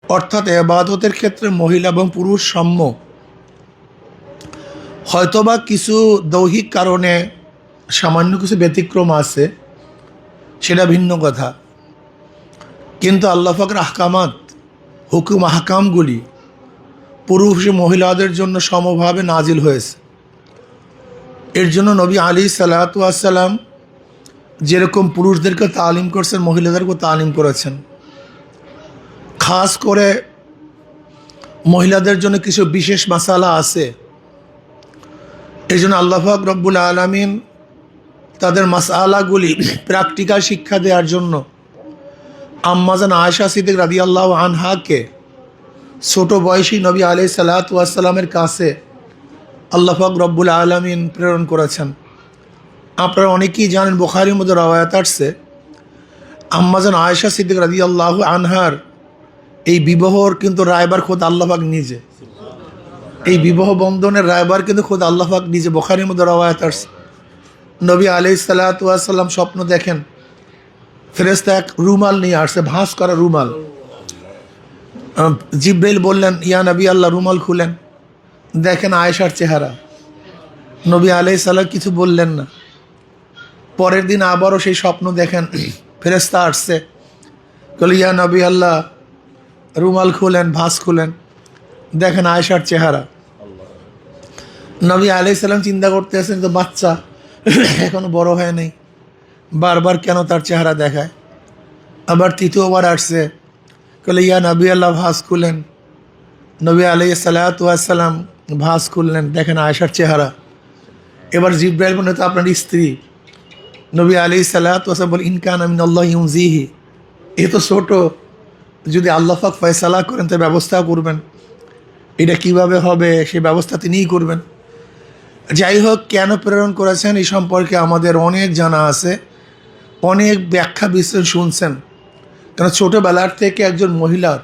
অর্থাৎ ইবাদতের ক্ষেত্রে মহিলা এবং পুরুষ সাম্য। হয়তোবা কিছু দৈহিক কারণে সামান্য কিছু ব্যতিক্রম আছে, সেটা ভিন্ন কথা, কিন্তু আল্লাহ পাকের আহকামাত, হুকুম আহকামগুলি পুরুষ ও মহিলাদের জন্য সমভাবে নাজিল হয়েছে। এর জন্য নবী আলী সাল্লাতু ওয়াসসালাম যেরকম পুরুষদেরকে তালিম করছেন, মহিলাদেরকেও তালিম করেছেন। খাস করে মহিলাদের জন্য কিছু বিশেষ মাসালা আছে। এই জন্য আল্লাহ পাক রব্বুল আলামিন তাদের মাসালাগুলি প্র্যাকটিক্যাল শিক্ষা দেওয়ার জন্য আম্মাজান আয়েশা সিদ্দিক রাদিয়াল্লাহু আনহাকে ছোট বয়সী নবী আলাইহিস সালাতু ওয়াসসালামের কাছে আল্লাহ পাক রব্বুল আলামিন প্রেরণ করেছেন। আপনারা অনেকেই জানেন, বুখারীর মধ্যে রওয়ায়াত আসছে, আম্মাজান আয়েশা সিদ্দিক রাদিয়াল্লাহু আনহার এই বিবাহর কিন্তু রায়বার খোদ আল্লাহ পাক নিজে। এই বিবাহ বন্ধনের রায়বার কিন্তু খোদ আল্লাহ পাক নিজে। বুখারীর মধ্যে রওয়ায়াত আসছে, নবী আলাইহিস সালাতু ওয়াসসালাম স্বপ্ন দেখেন, ফেরেশতা এক রুমাল নিয়ে আসছে, ভাঁজ করা রুমাল। জিব্রাইল বললেন, ইয়া নবী আল্লাহ, রুমাল খুলেন, দেখেন আয়েশার চেহারা। নবী আলাইহিস সালাম কিছু বললেন না। পরের দিন আবারও সেই স্বপ্ন দেখেন, ফেরেশতা আসছে, বলে ইয়া নবী আল্লাহ, রুমাল খুলেন, ভাঁজ খুলেন, দেখেন আয়েশার চেহারা। নবী আলাইহিস সালাম চিন্তা করতে আছেন, তো বাচ্চা এখনো বড় হয় নাই, বারবার কেন তার চেহারা দেখায়। আবার তৃতীয়বার আসছে, বলে ইয়া নবী আল্লাহ, ভাঁজ খুলেন। নবী আলাইহিস সালাতু ওয়াসসালাম ভাঁজ খুললেন, দেখেন আয়েশার চেহারা। এবার জিব্রাইল বলে, তো আপনার স্ত্রী। নবী আলাইহিস সালাতু ওয়াসসালাম বলে, ইনকানা মিনাল্লাহি ইউনজিহি, এ তো ছোট, যদি আল্লাহ পাক ফয়সালা করেন তো ব্যবস্থা করবেন, এটা কিভাবে হবে সেই ব্যবস্থা তিনিই করবেন। যাই হোক, কেন প্রেরণ করেছেন এই সম্পর্কে আমাদের অনেক জানা আছে, অনেক ব্যাখ্যা বিশ্লেষণ শুনছেন। কেন ছোটোবেলার থেকে একজন মহিলার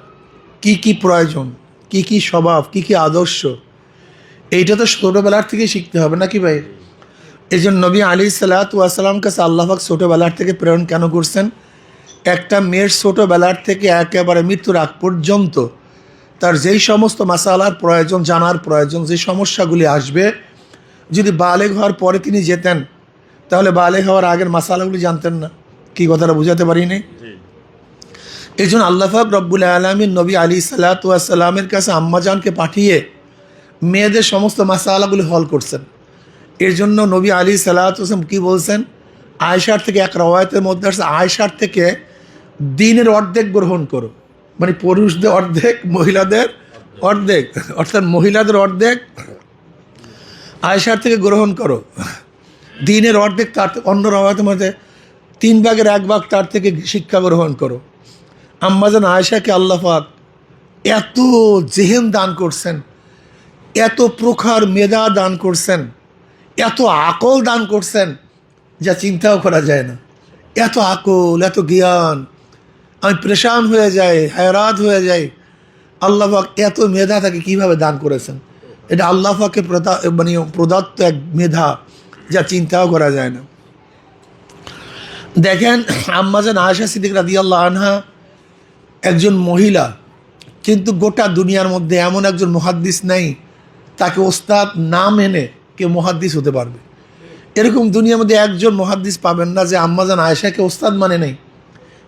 কি কি প্রয়োজন, কি কি স্বভাব, কি কি আদর্শ, এইটা তো ছোটোবেলার থেকে শিখতে হবে নাকি ভাই? এই জন্য নবী আলাইহিস সালাতু ওয়াসসালাম কাছে আল্লাহ পাক ছোটোবেলার থেকে প্রেরণ কেন করছেন? একটা মেয়ের ছোটোবেলার থেকে একেবারে মৃত্যুর আগ পর্যন্ত তার যেই সমস্ত মাসালার প্রয়োজন, জানার প্রয়োজন, যে সমস্যাগুলি আসবে, যদি বালেগ হওয়ার পরে তিনি যেতেন, তাহলে বালেগ হওয়ার আগের মাসালাগুলি জানতেন না। কি কথাটা বুঝাতে পারিনি? এই জন্য আল্লাহ পাক রব্বুল আলামিন নবী আলী সাল্লাতু ওয়াসসালামের কাছে আম্মাজানকে পাঠিয়ে মেয়েদের সমস্ত মাসালাগুলি হল করছেন। এর জন্য নবী আলী সাল্লাতু ওয়াসসালাম কী বলছেন, আয়েশার থেকে, এক রওয়ায়াতের মধ্যে আসছে, আয়েশার থেকে দিনের অর্ধেক গ্রহণ করো, মানে পুরুষদের অর্ধেক, মহিলাদের অর্ধেক, অর্থাৎ মহিলাদের অর্ধেক আয়েশার থেকে গ্রহণ করো, দিনের অর্ধেক তার, অন্য রওয়ায়াতের মধ্যে 1/3 তার থেকে শিক্ষা গ্রহণ করো। আম্মাজান আয়েশাকে আল্লাহ পাক এত জেহেন দান করছেন, এত প্রখর মেধা দান করছেন, এত আকল দান করছেন, যা চিন্তাও করা যায় না। এত আকল, এত জ্ঞান, আমি পরেশান হয়ে যাই, হায়রাত হয়ে যাই। আল্লাহ পাক এত মেধা তাকে কীভাবে দান করেছেন? এটা আল্লাহ পাকের প্রদত্ত এক মেধা, যা চিন্তাও করা যায় না। দেখেন, আম্মাজান আয়েশা সিদ্দিক রাদিয়াল্লাহু আনহা একজন মহিলা, কিন্তু গোটা দুনিয়ার মধ্যে এমন একজন মুহাদ্দিস নেই তাকে ওস্তাদ না মেনে কেউ মুহাদ্দিস হতে পারবে। এরকম দুনিয়ার মধ্যে একজন মুহাদ্দিস পাবেন না যে আম্মাজান আয়েশাকে ওস্তাদ মানে নেই,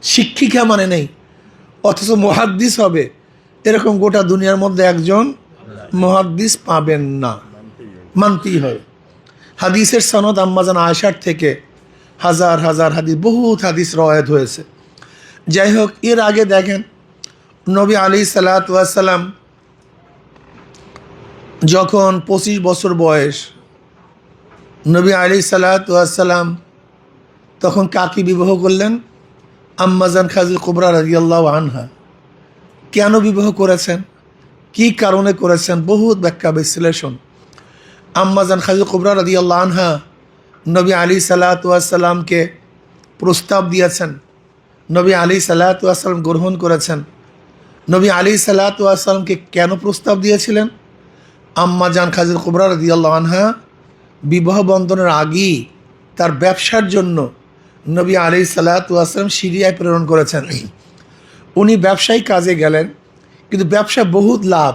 শিক্ষিকা মানে নেই, অথচ মুহাদ্দিস হবে। এরকম গোটা দুনিয়ার মধ্যে একজন মুহাদ্দিস পাবেন না, মানতেই হয়। হাদিসের সনদ আম্মাজান আয়েশার থেকে হাজার হাজার হাদিস, বহুত হাদিস রওয়ায়াত হয়েছে। যাই হোক, এর আগে দেখেন, নবী আলাইহিস সালাতু ওয়াসসালাম যখন 25 বছর বয়স, নবী আলাইহিস সালাতু ওয়াসসালাম তখন কাকে বিবাহ করলেন? আম্মাজান খাদিজা কুবরা রাদিয়াল্লাহু আনহা। কেন বিবাহ করেছেন, কি কারণে করেছেন, বহুত ব্যাখ্যা বিশ্লেষণ। আম্মাজান খাদিজা কুবরা রাদিয়াল্লাহু আনহা নবী আলাইহিস সালাতু ওয়াসসালামকে প্রস্তাব দিয়েছেন, নবী আলাইহিস সালাতু ওয়াসসালাম গ্রহণ করেছেন। নবী আলাইহিস সালাতু ওয়াসসালামকে কেন প্রস্তাব দিয়েছিলেন? আম্মাজান খাদিজা কুবরা রাদিয়াল্লাহু আনহা বিবাহ বন্ধনের আগেই তার ব্যবসার জন্য নবী আলাইহিস সালাতু ওয়াসসালাম সিরিয়ায় প্রেরণ করেছেন। উনি ব্যবসায়িক কাজে গেলেন, কিন্তু ব্যবসা বহুত লাভ,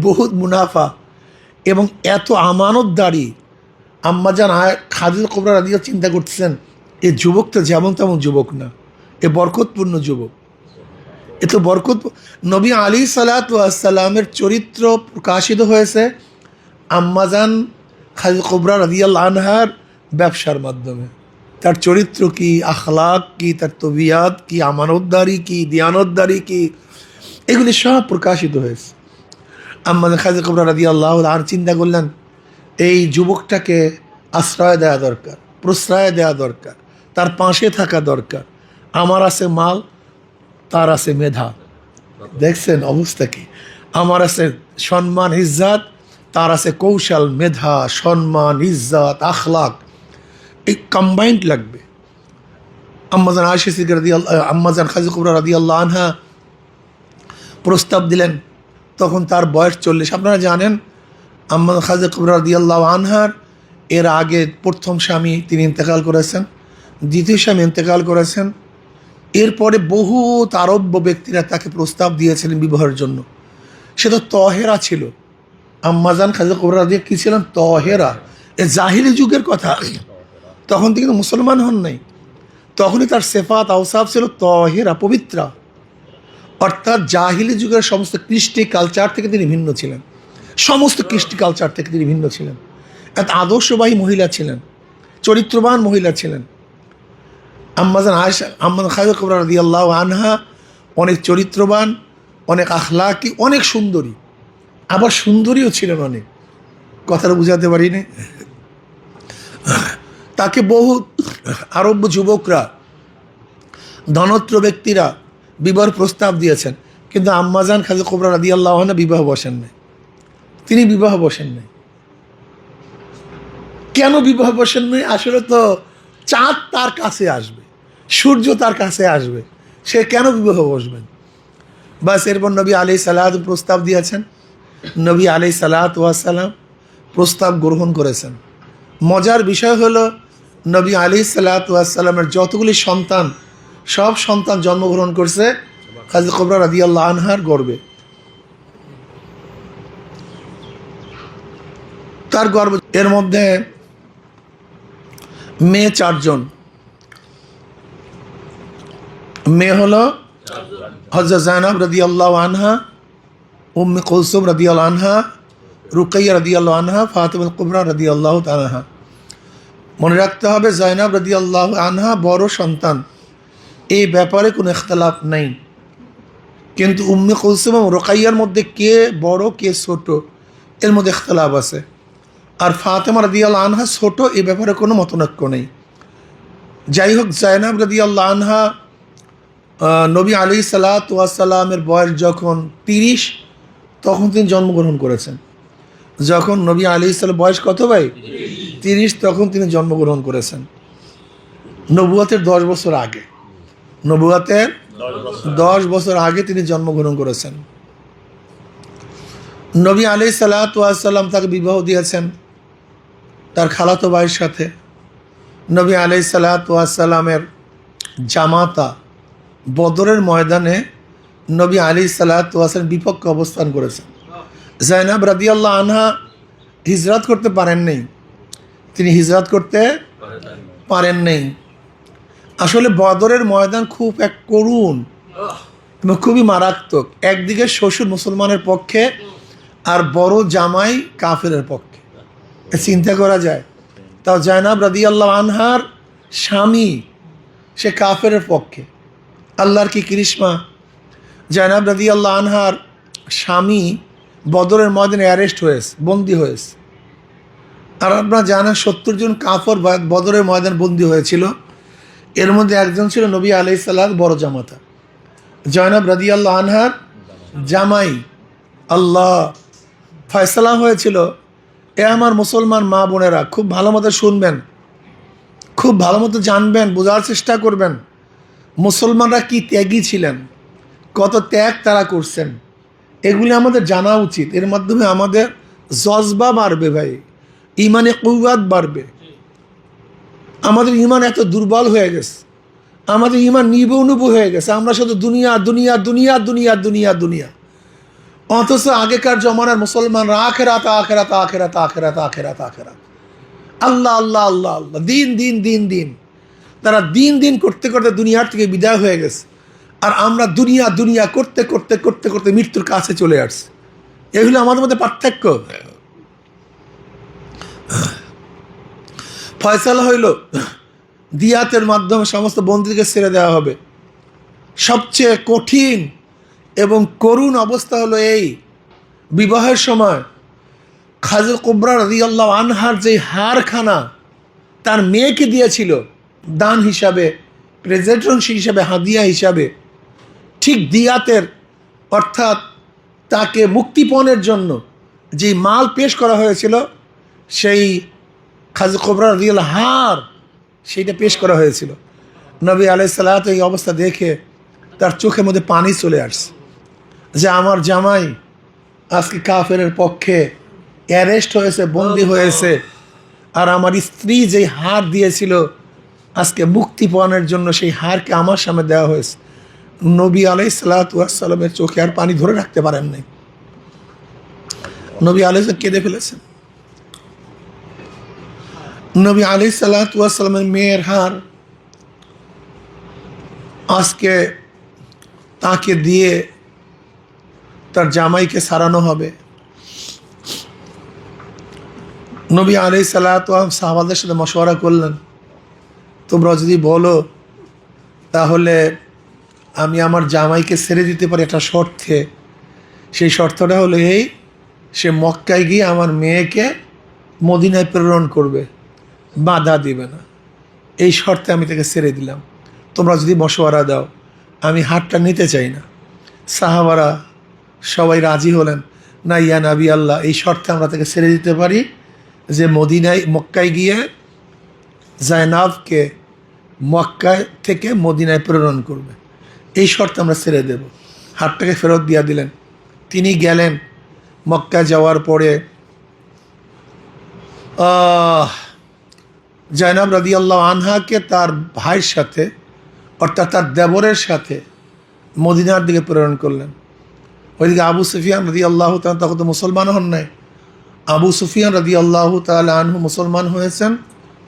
বহুত মুনাফা, এবং এত আমানতদারি। আম্মাজান খাদিজা কুবরা রাদিয়াল্লাহু চিন্তা করতেছেন, এ যুবকটা যেমন তেমন যুবক না, এ বরকতপূর্ণ যুবক, এ তো বরকত। নবী আলাইহিস সালামের চরিত্র প্রকাশিত হয়েছে আম্মাজান খাদিজা কুবরা রাদিয়াল্লাহু আনহার ব্যবসার মাধ্যমে। তার চরিত্র কি, আখলাক কি, তার তবিয়াত কি, আমানতদারি কি, দিয়ানতদারি কি, এগুলি সব প্রকাশিত হয়েছে। আম্মাজান খাদিজা কুবরা রাদিয়াল্লাহু আনহা চিন্তা করলেন, এই যুবকটাকে আশ্রয় দেওয়া দরকার, প্রশ্রয় দেওয়া দরকার, তার পাশে থাকা দরকার। আমার আছে মাল, তার আছে মেধা। দেখছেন অবস্থা কি? আমার আছে সম্মান ইজ্জাত, তার আছে কৌশল, মেধা, সম্মান, ইজ্জাত, আখলাক, এই কম্বাইন্ড লাগবে। আম্মাজান আয়েশা সিদ্দিকা আম্মাজান খাদিজা কুবরা রাদিয়াল্লাহু আনহা প্রস্তাব দিলেন। তখন তার বয়স 40। আপনারা জানেন আম্মাজান খাদিজা কুবরা রাদিয়াল্লাহু আনহার এর আগে প্রথম স্বামী তিনি ইন্তেকাল করেছেন, দ্বিতীয় স্বামী ইন্তেকাল করেছেন। এরপরে বহুত আরব্য ব্যক্তিরা তাকে প্রস্তাব দিয়েছিলেন বিবাহের জন্য। সে তো তহেরা ছিল। আম্মাজান খাদিজা কুবরা রাদিয়াল্লাহু কী ছিলেন? তহেরা। এ জাহিলি যুগের কথা, তখন থেকে তো মুসলমান হন নাই। তখনই তার সেফাত আওসাফ ছিল তহেরা, পবিত্রা। অর্থাৎ জাহিলি যুগের সমস্ত কৃষ্টি কালচার থেকে তিনি ভিন্ন ছিলেন, সমস্ত কৃষ্টি কালচার থেকে তিনি ভিন্ন ছিলেন। এক আদর্শবাহী মহিলা ছিলেন, চরিত্রবান মহিলা ছিলেন। আম্মাজান খাদিজা কুবরা রাদিয়াল্লাহু আনহা অনেক চরিত্রবান, অনেক আখলাকি, অনেক সুন্দরী, আবার সুন্দরীও ছিলেন অনেক। কথাটা বুঝাতে পারিনি। তাকে বহু আরব্য যুবকরা, ধনত্র ব্যক্তিরা বিবাহ প্রস্তাব দিয়েছেন, কিন্তু আম্মাজান খাদিজা কুবরা রাদিয়াল্লাহু আনহা বিবাহ বসেন নাই। তিনি বিবাহ বসেন নাই। কেন বিবাহ বসেন নাই? আসলে তো চাঁদ তার কাছে আসবে, সূর্য তার কাছে আসবে, সে কেন বিবাহ বসবেন? বাস এরপর নবী আলাইহিস সালাম প্রস্তাব দিয়েছেন। নবী আলাইহিস সালাম প্রস্তাব গ্রহণ করেছেন। মজার বিষয় হলো নবী আলাইহিস সালামের যতগুলি সন্তান, সব সন্তান জন্মগ্রহণ করছে খাদিজা কুবরা রাদিয়াল্লাহু আনহার গর্ভে। তার গর্ভ, এর মধ্যে মেয়ে 4 জন। মেয়ে হলো হযরত যায়েনব রাদিয়াল্লাহু আনহা, উম্মে কুলসুম রাদিয়াল্লাহু আনহা, রুকাইয়া রাদিয়াল্লাহু আনহা, ফাতিমা কুবরা রাদিয়াল্লাহু তাআলা আনহা। মনে রাখতে হবে যায়েনব রাদিয়াল্লাহু আনহা বড় সন্তান, এই ব্যাপারে কোনো ইখতিলাফ নেই। কিন্তু উম্মে কুলসুম এবং রুকাইয়ার মধ্যে কে বড় কে ছোট, এর মধ্যে ইখতিলাফ আছে। আর ফাতিমা রাদিয়াল্লাহু আনহা ছোট, এই ব্যাপারে কোনো মতনৈক্য নেই। যাই হোক, যায়েনব রাদিয়াল্লাহু আনহা নবী আলাইহিস সালামের বয়স যখন 30, তখন তিনি জন্মগ্রহণ করেছেন। যখন নবী আলাইহিস সালাম বয়স কত ভাই? 30, তখন তিনি জন্মগ্রহণ করেছেন। নবুয়তের 10 বছর আগে, নবুয়তের 10 বছর আগে তিনি জন্মগ্রহণ করেছেন। নবী আলাইহিস সালাম তাকে বিবাহ দিয়েছেন তার খালাতো ভাইয়ের সাথে। নবী আলাইহিস সালামের জামাতা বদরের ময়দানে নবী আলাইহিস সালামের বিপক্ষে অবস্থান করেছেন। যায়েনব রাদিয়াল্লাহু আনহা হিজরত করতে পারেন নাই, তিনি হিজরত করতে পারেন নাই। আসলে বদরের ময়দান খুব এক করুণ এবং খুবই মারাত্মক। একদিকে শ্বশুর মুসলমানের পক্ষে আর বড় জামাই কাফেরের পক্ষে, চিন্তা করা যায়। তাও যায়েনব রাদিয়াল্লাহু আনহার স্বামী সে কাফেরের পক্ষে। আল্লাহর কি করিশ্মা! যায়েনব রাদিয়াল্লাহু আনহার স্বামী বদরের ময়দানে অ্যারেস্ট হয়েছে, বন্দী হয়েছে। আর আপনারা জানেন 70 জন কাফর বদরের ময়দান বন্দী হয়েছিল। এর মধ্যে একজন ছিল নবী আলাইহিস সালাম বড় জামাতা, যায়েনব রাদিয়াল্লাহু আনহার জামাই। আল্লাহ ফয়সালা হয়েছিল, এ আমার মুসলমান মা বোনেরা খুব ভালো মতো শুনবেন, খুব ভালো মতো জানবেন, বোঝার চেষ্টা করবেন। মুসলমানরা কি ত্যাগী ছিলেন, কত ত্যাগ তারা করছেন, এগুলি আমাদের জানা উচিত। এর মাধ্যমে আমাদের জজবা বাড়বে ভাই, ইমানে কুওয়াত বাড়বে। আমাদের ইমান এত দুর্বল হয়ে গেছে, আমাদের ইমান নিবু হয়ে গেছে, আমরা শুধু দুনিয়া দুনিয়া দুনিয়া দুনিয়া দুনিয়া দুনিয়া। অথচ আগেকার জমানার মুসলমানরা আখেরাত আখেরাত আখেরাত আখেরাত আখেরাত আখেরাত, আল্লাহ আল্লাহ আল্লাহ আল্লাহ, দিন দিন দিন দিন। তারা দিন দিন করতে করতে দুনিয়ার থেকে বিদায় হয়ে গেছে, আর আমরা দুনিয়া দুনিয়া করতে করতে করতে করতে মৃত্যুর কাছে চলে আসছি। এগুলো আমাদের মধ্যে পার্থক্য। ফয়সালা হইল দিয়াতের মাধ্যমে সমস্ত বন্দীকে ছেড়ে দেওয়া হবে। সবচেয়ে কঠিন এবং করুণ অবস্থা হলো এই, বিবাহের সময় খাজা কুবরা রাদিয়াল্লাহু আনহার যে হারখানা তার মেয়েকে দিয়েছিল দান হিসাবে, প্রেজেন্টেশন হিসাবে, হাদিয়া হিসাবে, ঠিক দিয়াতের অর্থাৎ তাকে মুক্তিপণের জন্য যে মাল পেশ করা হয়েছিল, সেই খাজা কুবরা রাদিয়াল্লাহু হার সেইটা পেশ করা হয়েছিল। নবী আলাইহিস সালাতু এই অবস্থা দেখে তার চোখের মধ্যে পানি চলে আসছে, যে আমার জামাই আজকে কাফেরের পক্ষে অ্যারেস্ট হয়েছে, বন্দী হয়েছে, আর আমার স্ত্রী যেই হার দিয়েছিল আজকে মুক্তিপণের জন্য, সেই হারকে আমার সামনে দেওয়া হয়েছে। নবী আলাইহিস সালাতু ওয়াস সালামের চোখে আর পানি ধরে রাখতে পারেন নাই। নবী আলাইহিস কেঁদে ফেলেছেন। নবী আলাইহিস সালাতু ওয়াস সালামের মেয়ের হার আজকে তাকে দিয়ে তার জামাইকে সারানো হবে। নবী আলাইহিস সালাতু ওয়াস সালাম সাহাবাদের সাথে মশওয়ারা করলেন, তোমরা যদি বলো তাহলে আমি আমার জামাইকে ছেড়ে দিতে পারি একটা শর্তে। সেই শর্তটা হলো এই, সে মক্কায় গিয়ে আমার মেয়েকে মদিনায় প্রেরণ করবে, বাধা দিবে না। এই শর্তে আমি তাকে ছেড়ে দিলাম, তোমরা যদি মশওয়ারা দাও। আমি হাতটা নিতে চাই না। সাহাবারা সবাই রাজি হলেন, না ইয়া নবী আল্লাহ, এই শর্তে আমরা তাকে ছেড়ে দিতে পারি যে মক্কায় গিয়ে জায়নাবকে মক্কায় থেকে মদিনায় প্রেরণ করবে, এই শর্তে আমরা ছেড়ে দেব। হাতটাকে ফেরত দিয়া দিলেন। তিনি গেলেন। মক্কায় যাওয়ার পরে জায়নাব রাদিয়াল্লাহু আনহাকে তার ভাইয়ের সাথে, অর্থাৎ তার দেবরের সাথে মদিনার দিকে প্রেরণ করলেন। ওইদিকে আবু সুফিয়ান রাদিয়াল্লাহু তাআলা তখন তো মুসলমান হন নাই। আবু সুফিয়ান রাদিয়াল্লাহু তাআলা আনহু মুসলমান হয়েছেন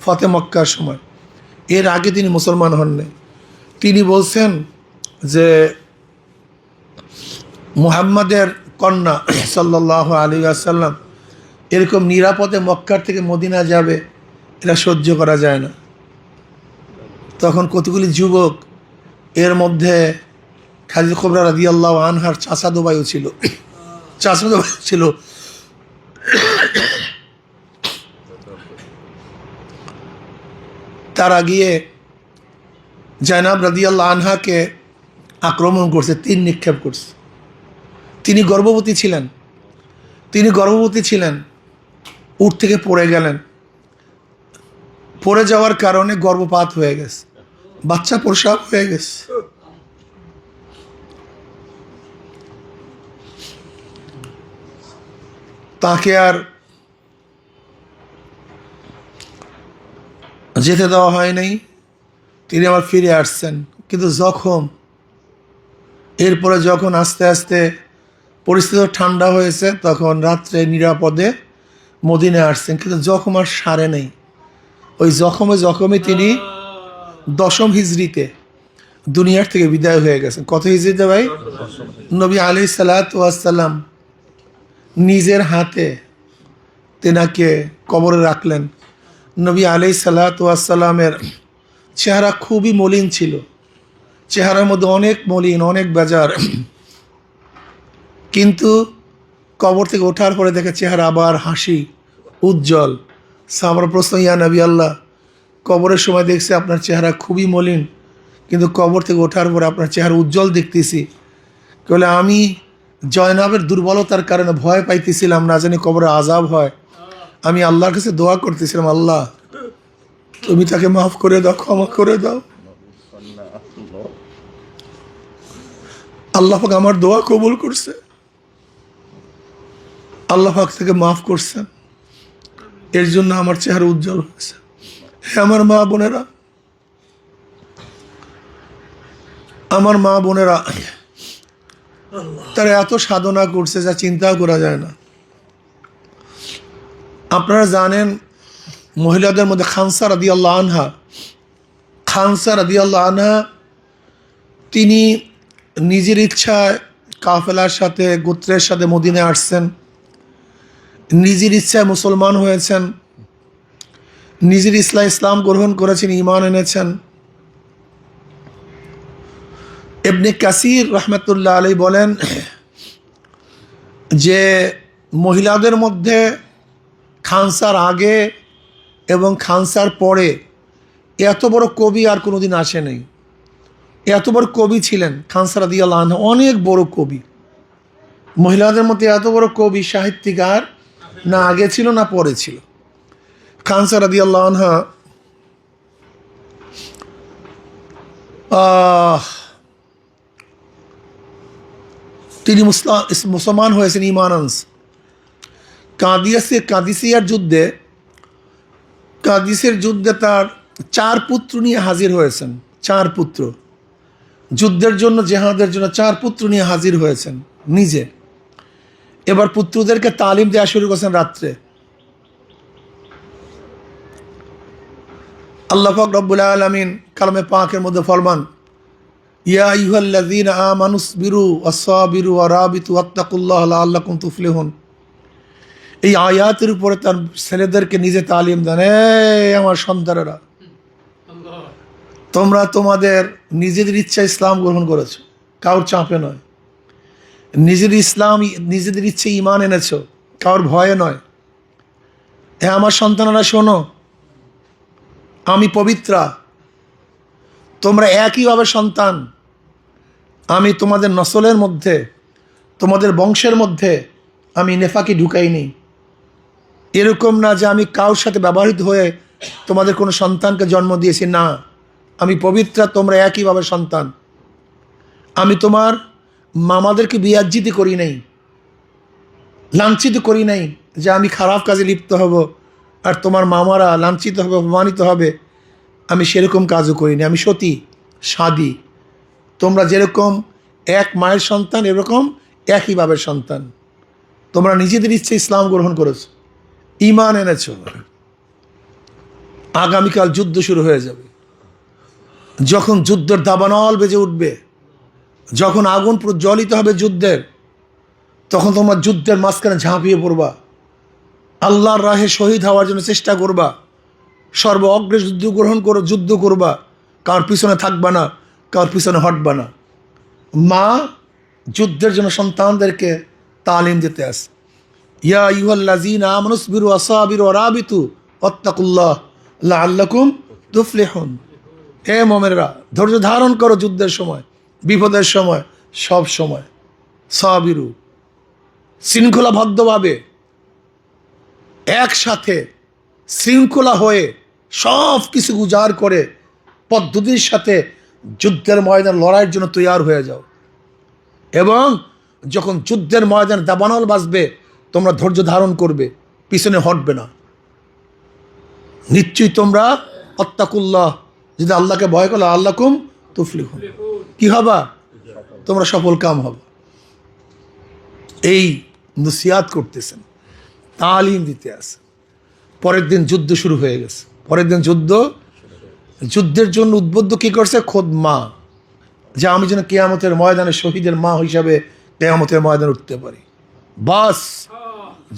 ফতে মক্কার সময়, এর আগে তিনি মুসলমান হন নাই। তিনি বলছেন যে মুহাম্মাদের কন্যা সাল্লাল্লাহু আলাইহি ওয়াসাল্লাম এরকম নিরাপদে মক্কার থেকে মদিনা যাবে, এটা সহ্য করা যায় না। তখন কতগুলি যুবক, এর মধ্যে খাদিজা কুবরা রাদিয়াল্লাহু আনহার চাচাতো ভাইও ছিল, তারা গিয়ে জায়নাব রাদিয়াল্লাহু আনহাকে আক্রমণ করছে, তীর নিক্ষেপ করছে। তিনি গর্ভবতী ছিলেন, উট থেকে পড়ে গেলেন। পড়ে যাওয়ার কারণে গর্ভপাত হয়ে গেছে, বাচ্চা প্রসব হয়ে গেছে। তাকে আর যেতে দেওয়া হয় নাই, তিনি আবার ফিরে আসছেন, কিন্তু জখম। এরপরে যখন আস্তে আস্তে পরিস্থিতি ঠান্ডা হয়েছে, তখন রাত্রে নিরাপদে মদিনায় আসছেন, কিন্তু জখম আর সারে নেই। ওই জখমে তিনি 10ম হিজরিতে দুনিয়ার থেকে বিদায় হয়ে গেছেন। কত হিজরিতে ভাই? নবী আলাইহিস সালাতু ওয়াস সালাম নিজের হাতে তেনাকে কবরে রাখলেন। নবী আলাইহিস সালাতু ওয়াস সালামের চেহারা খুবই মলিন ছিল, চেহারার মধ্যে অনেক মলিন, অনেক বেজার, কিন্তু কবর থেকে ওঠার পরে দেখে চেহারা আবার হাসি, উজ্জ্বল। সাহাবারা প্রশ্ন, ইয়া নবী আল্লাহ, কবরের সময় দেখছি আপনার চেহারা খুবই মলিন, কিন্তু কবর থেকে ওঠার পরে আপনার চেহারা উজ্জ্বল দেখতেছি। বলে, আমি জয়নাবের দুর্বলতার কারণে ভয় পাইতেছিলাম, না জানি কবরে আযাব হয়। আমি আল্লাহর কাছে দোয়া করতেছিলাম, আল্লাহ তুমি তাকে মাফ করে দাও, ক্ষমা করে দাও। আল্লাহ পাক আমার দোয়া কবুল করছে, আল্লাহ পাক থেকে মাফ করছেন, এর জন্য আমার চেহারা উজ্জ্বল হয়েছে। হে আমার মা বোনেরা, আমার মা বোনেরা, তারা এত সাধনা করছে যা চিন্তাও করা যায় না। আপনারা জানেন মহিলাদের মধ্যে খানসা রাদিয়াল্লাহু আনহা, খানসা রাদিয়াল্লাহু আনহা তিনি নিজের ইচ্ছায় কাফেলার সাথে গোত্রের সাথে মদিনায় আসছেন, নিজের ইচ্ছায় মুসলমান হয়েছেন, নিজের ইসলাম গ্রহণ করেছেন, ঈমান এনেছেন। ইবনে কাসির রহমতুল্লাহ আলাইহি বলেন যে মহিলাদের মধ্যে খানসার আগে এবং খানসার পরে এত বড় কবি আর কোনোদিন আসে নাই। এত বড় কবি ছিলেন খানসা রাদিয়াল্লাহু আনহা, অনেক বড় কবি। মহিলাদের মধ্যে এত বড় কবি সাহিত্যিকার না আগে ছিল না পরে ছিল। খানসা রাদিয়াল্লাহু আনহা তিনি মুসলমান হয়েছেন, ঈমান আনছেন। কাদিসিয়ার যুদ্ধে, কাদিসের যুদ্ধে তার 4 পুত্র নিয়ে হাজির হয়েছেন। 4 পুত্র যুদ্ধের জন্য, জেহাদের জন্য 4 পুত্র নিয়ে হাজির হয়েছেন নিজে। এবার পুত্রদেরকে তালিম দেওয়া শুরু করেছেন রাত্রে। আল্লাহ পাক রব্বুল আলামিন কালামে পাকের মধ্যে ফরমান, ইয়া আইয়ুহাল্লাযীনা আমানুসবিরু ওয়াসসাবিরু ওয়ারাবিতু ওয়াত্তাকুল্লাহা লাআল্লাকুম তুফলিহুন। এই আয়াতের উপরে তার ছেলেদেরকে নিজে তালিম দেন, আমার সন্তানেরা, তোমরা তোমাদের নিজেদের ইচ্ছা ইসলাম গ্রহণ করেছো, কারোর চাপে নয়। নিজেদের ইচ্ছে ঈমান এনেছো, কারোর ভয়ে নয়। আমার সন্তানেরা শোনো, আমি পবিত্রা, তোমরা একইভাবে সন্তান। আমি তোমাদের নসলের মধ্যে, তোমাদের বংশের মধ্যে আমি নেফাকি ঢুকাইনি। এরকম না যে আমি কারোর সাথে ব্যবহৃত হয়ে তোমাদের কোনো সন্তানকে জন্ম দিয়েছি, না, আমি পবিত্রা, তোমরা একইভাবে সন্তান। আমি তোমার মামাদেরকে বিয়াজ্জিত করি নাই, লাঞ্ছিত করি নাই যে আমি খারাপ কাজে লিপ্ত হব আর তোমার মামারা লাঞ্ছিত হবে, অপমানিত হবে। আমি সেরকম কাজও করিনি। আমি সতী, সাদী। তোমরা যেরকম এক মায়ের সন্তান, এরকম একইভাবে সন্তান। তোমরা নিজেদের ইচ্ছে ইসলাম গ্রহণ করেছো, ঈমান এনেছো। আগামীকাল যুদ্ধ শুরু হয়ে যাবে। যখন যুদ্ধের দাবানল বেজে উঠবে, যখন আগুন প্রজ্বলিত হবে যুদ্ধের, তখন তোমরা যুদ্ধের মাঝখানে ঝাঁপিয়ে পড়বা, আল্লাহর রাহে শহীদ হওয়ার জন্য চেষ্টা করবা, সর্ব অগ্রে যুদ্ধ করবা, কার পিছনে থাকবা না, কার পিছনে হটবা না। মা যুদ্ধের জন্য সন্তানদেরকে তালিম দিতে আসে, ইয়া আইয়ুহাল্লাযীনা আমানুসবিরু ওয়াসাবিরু ওয়ারাবিতু ওয়াত্তাকুল্লাহ লাআল্লাকুম তুফলিহুন। হে মুমিনরা, ধৈর্য ধারণ করো যুদ্ধের সময়, বিপদের সময়, সব সময়। সাবিরু, শৃঙ্খলাবদ্ধভাবে একসাথে শৃঙ্খলা হয়ে সব কিছু উজাড় করে পদ্ধতির সাথে যুদ্ধের ময়দান লড়াইয়ের জন্য তৈয়ার হয়ে যাও। এবং যখন যুদ্ধের ময়দান দাবানল বাজবে, তোমরা ধৈর্য ধারণ করবে, পিছনে হটবে না। নিশ্চয়ই তোমরা আত্তাকুল্লাহ, যদি আল্লাহকে ভয় করো, আল্লাকুম তুফলিহুন, কি হবা? তোমরা সফল কাম হবে। এই নসিহাত করতেছেন, তালিম দিতে আসে। পরের দিন যুদ্ধ শুরু হয়ে গেছে। পরের দিন যুদ্ধের জন্য উদ্বুদ্ধ কী করছে? খোদ মা, যে আমি যেন কেয়ামতের ময়দানে শহীদের মা হিসাবে কেয়ামতের ময়দানে উঠতে পারি। বাস,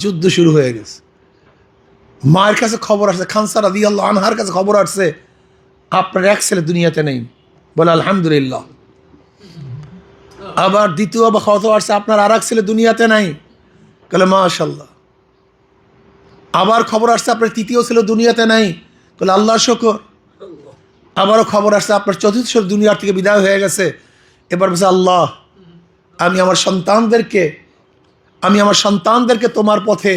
যুদ্ধ শুরু হয়ে গেছে। মায়ের কাছে খবর আসছে, খানসা রাদিয়াল্লাহু আনহার কাছে খবর আসছে, আপনার এক ছেলে দুনিয়াতে নেই। বলে আলহামদুলিল্লাহ। আবার দ্বিতীয় খবর আসছে, আপনার আর এক ছেলে দুনিয়াতে নাই। বলে মাশাআল্লাহ। আবার খবর আসছে, আপনার তৃতীয় ছেলে দুনিয়াতে নাই। বলে আল্লাহ শুকর। আবারও খবর আসছে, আপনার চতুর্থ ছেলে দুনিয়ার থেকে বিদায় হয়ে গেছে। এবার বলছে আল্লাহ, আমি আমার সন্তানদেরকে তোমার পথে,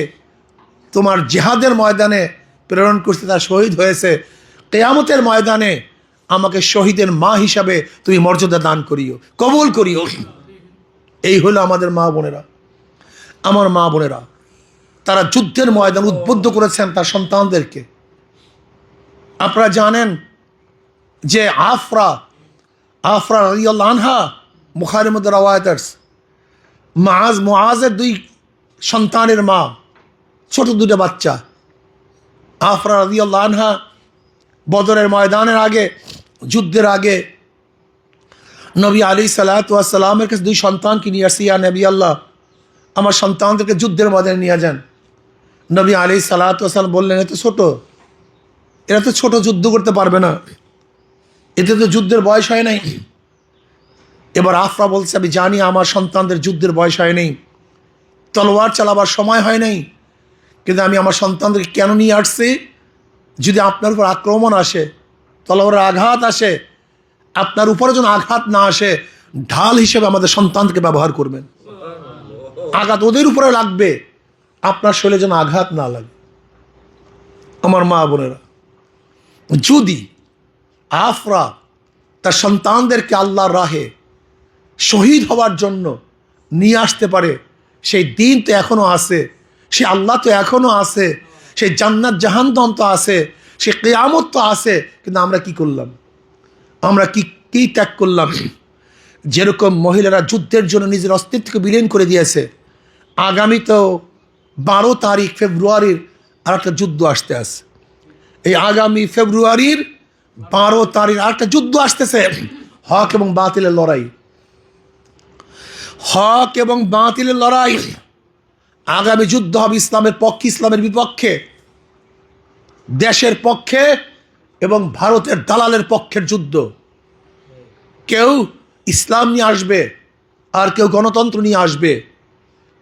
তোমার জিহাদের ময়দানে প্রেরণ করতে, তার শহীদ হয়েছে। কিয়ামতের ময়দানে আমাকে শহীদের মা হিসাবে তুমি মর্যাদা দান করিও, কবুল করিও। এই হলো আমাদের মা বোনেরা। আমার মা বোনেরা, তারা যুদ্ধের ময়দান উদ্বুদ্ধ করেছেন তার সন্তানদেরকে। আপনারা জানেন যে আফরা রাদিয়াল্লাহু আনহা, বুখারীর মধ্যে রওয়ায়াত আছে, মুআজের 2 সন্তানের মা, ছোট 2টা বাচ্চা। আফরা রাদিয়াল্লাহু আনহা বদরের ময়দানের আগে, যুদ্ধের আগে নবী আলাইহিসসালাতু ওয়াস সালামের কাছে 2 সন্তানকে নিয়ে আসি, ইয়া নবী আল্লাহ, আমার সন্তানদেরকে যুদ্ধের ময়দানে নিয়ে যান। নবী আলাইহিসসালাতু ওয়াস সালাম বললেন, এরা তো ছোট, যুদ্ধ করতে পারবে না, এতে তো যুদ্ধের বয়স হয় নাই। এবার আফরা বলছে, আমি জানি আমার সন্তানদের যুদ্ধের বয়স হয় নাই, তলোয়ার চালাবার সময় হয় নাই, কিন্তু আমি আমার সন্তানদেরকে কেন নিয়ে আসছি, যদি আপনার উপর আক্রমণ আসে, তলোয়ারের আঘাত আসে, আপনার উপরে যেন আঘাত না আসে, ঢাল হিসেবে আমাদের সন্তানকে ব্যবহার করবেন। আঘাত ওদের উপরে লাগবে, আপনার শরীরে যেন আঘাত না লাগে। আমার মা বোনেরা, যদি আফরা তার সন্তানদেরকে আল্লাহর রাহে শহীদ হওয়ার জন্য নিয়ে আসতে পারে, সেই দিন তো এখনো আছে, সে আল্লাহ তো এখনো আছে, সেই জান্নাত জাহান্নাম তো আছে, সে কিয়ামত তো আছে, কিন্তু আমরা কি করলাম? আমরা কি ত্যাগ করলাম? যেরকম মহিলারা যুদ্ধের জন্য নিজের অস্তিত্বকে বিলীন করে দিয়েছে, আগামী তো 12 তারিখ ফেব্রুয়ারির আর একটা যুদ্ধ আসতে আছে। এই আগামী ফেব্রুয়ারির 12 তারিখ আর একটা যুদ্ধ আসতেছে, হক এবং বাতিলের লড়াই। হক এবং বাতিলের লড়াই। আগামী যুদ্ধ হবে ইসলামের পক্ষে, ইসলামের বিপক্ষে, দেশের পক্ষে এবং ভারতের দালালের পক্ষের যুদ্ধ। কেউ ইসলাম নিয়ে আসবে আর কেউ গণতন্ত্র নিয়ে আসবে।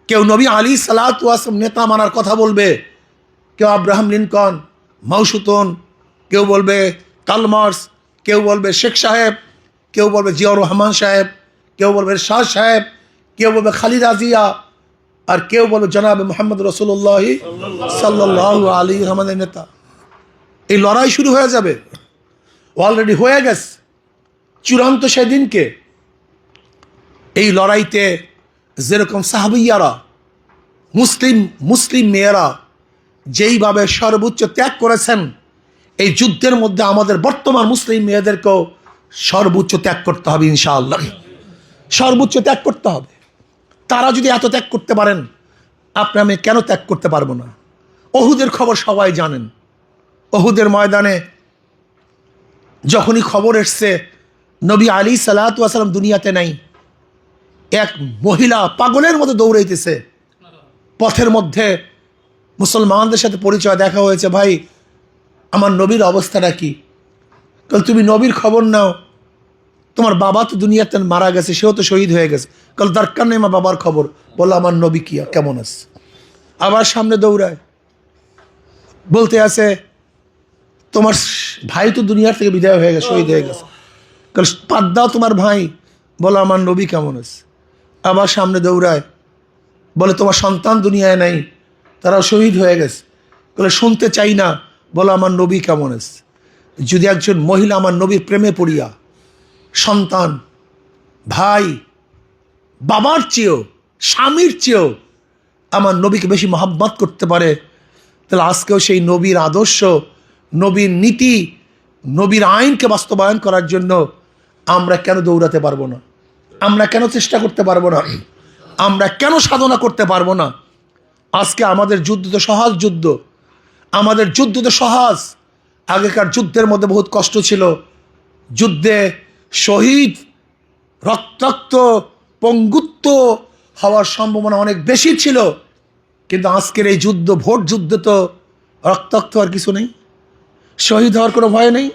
কেউ নবী আলাইহিসসালাতু ওয়াস সালাম নেতা মানার কথা বলবে, কেউ আব্রাহাম লিঙ্কন, মাউসুতন, কেউ বলবে কার্ল মার্কস, কেউ বলবে শেখ সাহেব, কেউ বলবে জিয়াউর রহমান সাহেব, কেউ বলবে শাহ সাহেব, কেউ বলবে খালিদা জিয়া, আর কেউ বলবে জনাব মুহাম্মদ রাসূলুল্লাহ সাল্লাল্লাহু আলাইহি আমাদের নেতা। এই লড়াই শুরু হয়ে যাবে, অলরেডি হয়ে গেছে। চূড়ান্ত সেদিনকে এই লড়াইতে যেরকম সাহাবিয়ারা, মুসলিম মেয়েরা যেইভাবে সর্বোচ্চ ত্যাগ করেছেন, এই যুদ্ধের মধ্যে আমাদের বর্তমান মুসলিম মেয়েদেরকেও সর্বোচ্চ ত্যাগ করতে হবে ইনশাআল্লাহ। সর্বোচ্চ ত্যাগ করতে হবে। তারা যদি এত ত্যাগ করতে পারেন, আপনি আমি কেন ত্যাগ করতে পারবো না? ওহুদের খবর সবাই জানেন। ওহুদের ময়দানে যখনই খবর এসছে নবী আলাইহিসসালাতু ওয়াস সালাম দুনিয়াতে নাই, এক মহিলা পাগলের মতো দৌড়াইতেছে পথের মধ্যে। মুসলমানদের সাথে পরিচয়, দেখা হয়েছে, ভাই আমার নবীর অবস্থাটা কি? কাল তুমি নবীর খবর নাও, তোমার বাবা তো দুনিয়াতে মারা গেছে, সেও তো শহীদ হয়ে গেছে। কাল দরকার নেই আমার বাবার খবর, বললো আমার নবী কি কেমন আছে। আবার সামনে দৌড়ায়, বলতে আছে তোমার ভাই তো দুনিয়ার থেকে বিদায় হয়ে গেছে, শহীদ হয়ে গেছে। কাল পাত দাও তোমার ভাই, বলো আমার নবী কেমন আছে। আবার সামনে দৌড়ায়, বলে তোমার সন্তান দুনিয়ায় নাই, তারাও শহীদ হয়ে গেছে। বলে শুনতে চাই না, বলো আমার নবী কেমন আছে। যদি একজন মহিলা আমার নবীর প্রেমে পড়িয়া সন্তান, ভাই, বাবার চেয়েও, স্বামীর চেয়েও আমার নবীকে বেশি মহব্বত করতে পারে, তাহলে আজকেও সেই নবীর আদর্শ, নবীর নীতি, নবীর আইনকে বাস্তবায়ন করার জন্য আমরা কেন দৌড়াতে পারবো না? আমরা কেন চেষ্টা করতে পারবো না? আমরা কেন সাধনা করতে পারবো না? আজকে আমাদের যুদ্ধ তো সহজ যুদ্ধ, আমাদের যুদ্ধ তো সহজ। আগেকার যুদ্ধের মধ্যে বহুত কষ্ট ছিল, যুদ্ধে শহীদ, রক্তাক্ত, পঙ্গুত্ব হওয়ার সম্ভাবনা অনেক বেশি ছিল। কিন্তু আজকের এই যুদ্ধ, ভোট যুদ্ধ, তো রক্তাক্ত হওয়ার কিছু নেই, শহীদ হওয়ার কোনো ভয় নেই।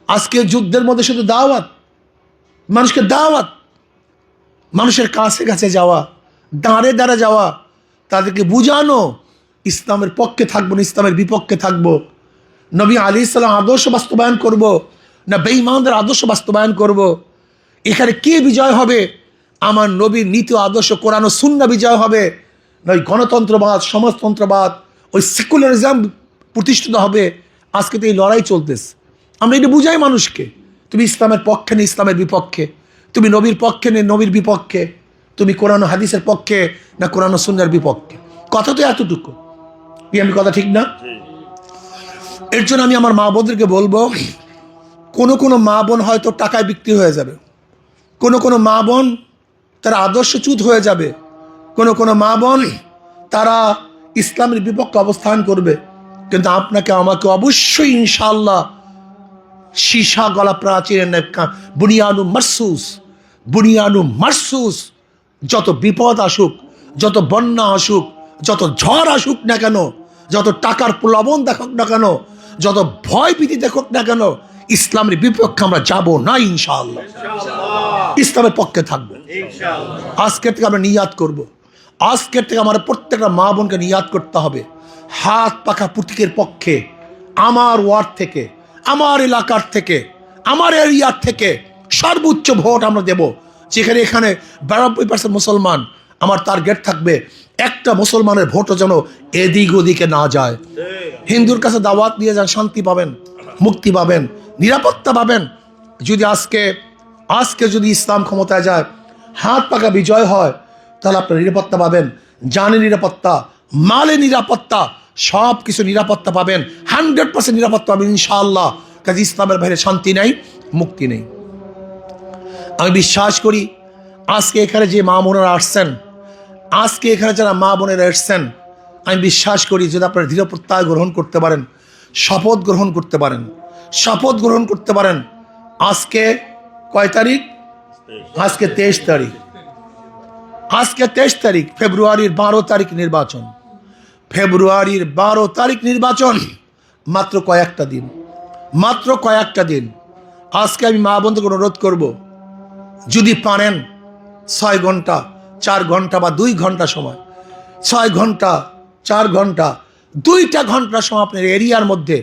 আজকে যুদ্ধের মধ্যে শুধু দাওয়াত, মানুষকে দাওয়াত, মানুষের কাছে কাছে যাওয়া, দাঁড়ে দাঁড়ে যাওয়া, তাদেরকে বুঝানো ইসলামের পক্ষে থাকবো না ইসলামের বিপক্ষে থাকবো, নবী আলাইহিস সালাম আদর্শ বাস্তবায়ন করব না বেঈমানদের আদর্শ বাস্তবায়ন করব। এখানে কে বিজয় হবে? আমার নবীর নীতি আদর্শ কোরআন ও সুন্নাহ বিজয় হবে, নয় গণতন্ত্রবাদ, সমাজতন্ত্রবাদ, ওই সেকুলারিজম প্রতিষ্ঠিত হবে। আজকে তো এই লড়াই চলতেছে। আমরা এটা বুঝাই মানুষকে, তুমি ইসলামের পক্ষে নেই ইসলামের বিপক্ষে, তুমি নবীর পক্ষে নেই নবীর বিপক্ষে, তুমি কোরআন ও হাদিসের পক্ষে না কোরআন ও সুন্নাহর বিপক্ষে। কথা তো এতটুকু, আমি কথা ঠিক না? এর জন্য আমি আমার মা বোনদেরকে বলবো, কোনো মা বোন হয়তো টাকায় বিক্রি হয়ে যাবে, কোনো মা বোন তারা আদর্শচ্যুত হয়ে যাবে, কোনো মা বোন তারা ইসলামের বিপক্ষে অবস্থান করবে। কিন্তু আপনাকে আমাকে অবশ্যই ইনশাআল্লাহ সীসা গলা প্রাচীরের বুনিয়ানু মারসুস, যত বিপদ আসুক, যত বন্যা আসুক, যত ঝড় আসুক না কেন, যত টাকার প্রলোভন দেখুক না কেন, যত ভয় ভীতি দেখুক না কেন, ইসলামের বিপক্ষে আমরা যাব না ইনশাআল্লাহ, ইসলামের পক্ষে থাকবো। আজকের থেকে আমরা নিয়াত করব, আজকের থেকে আমার প্রত্যেকটা মা বোনকে নিয়াত করতে হবে, হাত পাখা প্রতীকের পক্ষে আমার ওয়ার্ড থেকে, আমার এলাকার থেকে, আমার এরিয়ার থেকে সর্বোচ্চ ভোট আমরা দেব। যেখানে এখানে 92% মুসলমান, আমার টার্গেট থাকবে একটা মুসলমানের ভোটও যেন এদিক ওদিকে না যায়। হিন্দুর কাছে দাওয়াত নিয়ে যান, শান্তি পাবেন, মুক্তি পাবেন, নিরাপত্তা পাবেন। যদি আজকে যদি ইসলাম ক্ষমতায় যায়, হাত পাকা বিজয় হয়, তাহলে আপনার নিরাপত্তা পাবেন, জানে নিরাপত্তা, মালে নিরাপত্তা, সব কিছু নিরাপত্তা পাবেন, 100% নিরাপত্তা পাবেন ইনশাআল্লাহ। কাজে ইসলামের বাইরে শান্তি নেই, মুক্তি নেই। আমি বিশ্বাস করি আজকে এখানে যে মা বোনেরা আসছেন, আজকে এখানে যারা মা বোনেরা এসছেন, আমি বিশ্বাস করি যদি আপনারা দৃঢ় প্রত্যয় গ্রহণ করতে পারেন, শপথ গ্রহণ করতে পারেন, শপথ গ্রহণ করতে পারেন। আজকে কয় তারিখ? আজকে 23 তারিখ, আজকে 23 তারিখ, ফেব্রুয়ারির 12 তারিখ নির্বাচন, ফেব্রুয়ারির 12 তারিখ নির্বাচন, মাত্র কয়েকটা দিন, মাত্র কয়েকটা দিন। আজকে আমি মা বোনকে অনুরোধ করব, যদি পারেন 6 ঘন্টা 4 ঘন্টা বা 2 ঘন্টা সময়, 6 ঘন্টা 4 ঘন্টা 2টা ঘন্টা সময় আপনার এরিয়ার মধ্যে,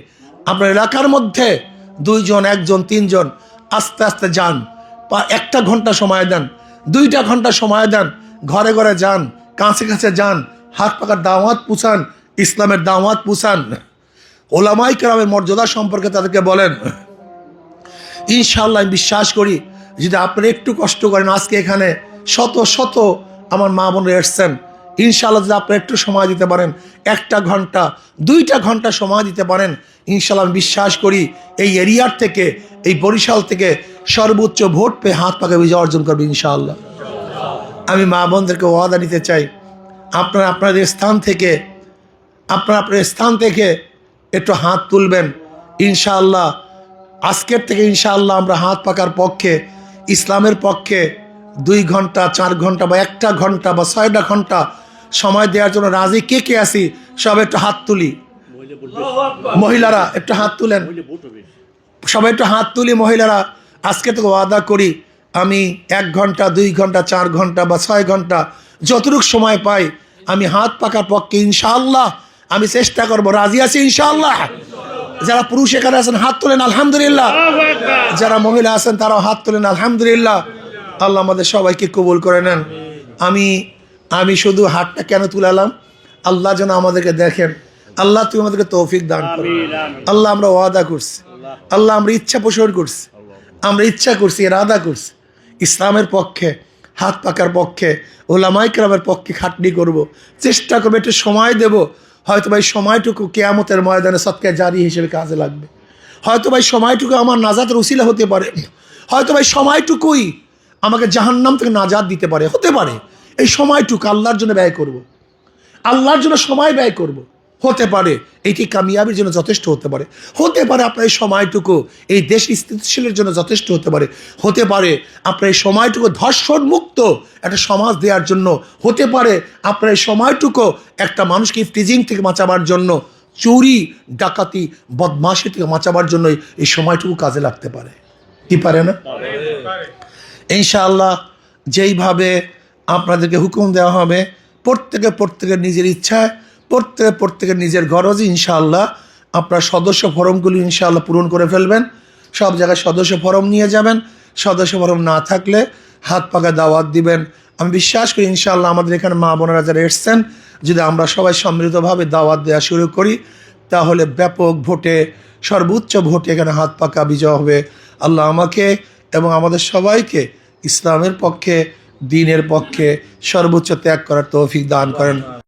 আপনার এলাকার মধ্যে 2 জন 1 জন 3 জন আস্তে আস্তে যান, 1টা ঘন্টা সময় দেন, 2টা ঘন্টা সময় দেন, ঘরে ঘরে যান, কাছে কাছে যান, হাত পাকার দাওয়াত পুছান, ইসলামের দাওয়াত পুছান, ওলামায়ে কেরামের মর্যাদা সম্পর্কে তাদেরকে বলেন। ইনশাআল্লাহ আমি বিশ্বাস করি যদি আপনারা একটু কষ্ট করেন, আজকে এখানে শত শত আমার মা বোনরা এসছেন, ইনশাআল্লাহ যদি আপনারা একটু সময় দিতে পারেন, 1টা ঘন্টা 2টা ঘন্টা সময় দিতে পারেন, ইনশাআল্লাহ আমি বিশ্বাস করি এই এরিয়ার থেকে, এই বরিশাল থেকে সর্বোচ্চ ভোট পেয়ে হাত পাকা বিজয় অর্জন করবে ইনশাআল্লাহ। আমি মা বোনদেরকে ওয়াদা নিতে চাই, আপনারা আপনাদের স্থান থেকে একটু হাত তুলবেন ইনশাআল্লাহ। আজকের থেকে ইনশাআল্লাহ আমরা হাত পাকার পক্ষে, ইসলামের পক্ষে 2 ঘন্টা 4 ঘন্টা বা 1টা ঘন্টা বা 6টা ঘন্টা সময় দেওয়ার জন্য রাজি কে কে আছি? সব একটু হাত তুলি, মহিলারা একটু হাত তুলেন, সবাই একটু হাত তুলি মহিলারা। আজকে থেকে ওয়াদা করি আমি 1 ঘন্টা 2 ঘন্টা 4 ঘন্টা বা 6 ঘন্টা যতটুকু সময় পাই আমি হাত পাকার পক্ষে ইনশাআল্লাহ আমি চেষ্টা করব। রাজি আছি ইনশাআল্লাহ? যারা পুরুষ এখানে আছেন হাত তোলেন আলহামদুলিল্লাহ, যারা মহিলা আছেন তারাও হাত তোলেন আলহামদুলিল্লাহ। আল্লাহ আমাদের সবাইকে কবুল করে নেন। আমি শুধু হাতটা কেন তুলালাম? আল্লাহ যেন আমাদেরকে দেখেন, আল্লাহ তুমি আমাদেরকে তৌফিক দান করো। আল্লাহ আমরা ওয়াদা করছি, আল্লাহ আমরা ইচ্ছা পোষণ করছি, আমরা ইচ্ছা করছি, ইরাদা করছি ইসলামের পক্ষে, হাত পাকার পক্ষে, ওলামায়ে কেরামের পক্ষে খাটনি করব, চেষ্টা করবো, একটু সময় দেব। হয়তো ভাই সময়টুকু কিয়ামতের ময়দানে সদকা জারি হিসেবে কাজে লাগবে, হয়তো ভাই সময়টুকু আমার নাজাতের উসিলা হতে পারে, হয়তো ভাই সময়টুকুই আমাকে জাহান্নাম থেকে নাজাত দিতে পারে, হতে পারে। এই সময়টুকু আল্লাহর জন্য ব্যয় করব, আল্লাহর জন্য সময় ব্যয় করব, হতে পারে এইটি কামিয়াবির জন্য যথেষ্ট হতে পারে, হতে পারে আপনার এই সময়টুকু এই দেশ স্থিতিশীলের জন্য যথেষ্ট হতে পারে আপনার এই সময়টুকু ধর্ষণ মুক্ত একটা সমাজ দেওয়ার জন্য, হতে পারে আপনার এই সময়টুকু একটা মানুষকে ইফটিজিং থেকে বাঁচাবার জন্য, চুরি ডাকাতি বদমাশি থেকে বাঁচাবার জন্য এই সময়টুকু কাজে লাগতে পারে, কি পারে না? ইনশাআল্লাহ যেইভাবে আপনাদেরকে হুকুম দেওয়া হবে প্রত্যেকের নিজের ইচ্ছায়, প্রত্যেকের নিজের গরজে ইনশাআল্লাহ আপনার সদস্য ফরমগুলি ইনশাআল্লাহ পূরণ করে ফেলবেন। সব জায়গায় সদস্য ফরম নিয়ে যাবেন, সদস্য ফরম না থাকলে হাত পাকা দাওয়াত দিবেন। আমি বিশ্বাস করি ইনশাআল্লাহ আমাদের এখানে মা বোনেরা যারা এসছেন, যদি আমরা সবাই সম্মিলিতভাবে দাওয়াত দেওয়া শুরু করি তাহলে ব্যাপক ভোটে, সর্বোচ্চ ভোটে এখানে হাত পাকা বিজয় হবে। আল্লাহ আমাকে এবং আমাদের সবাইকে ইসলামের পক্ষে, দ্বীনের পক্ষে সর্বোচ্চ ত্যাগ করার তৌফিক দান করেন।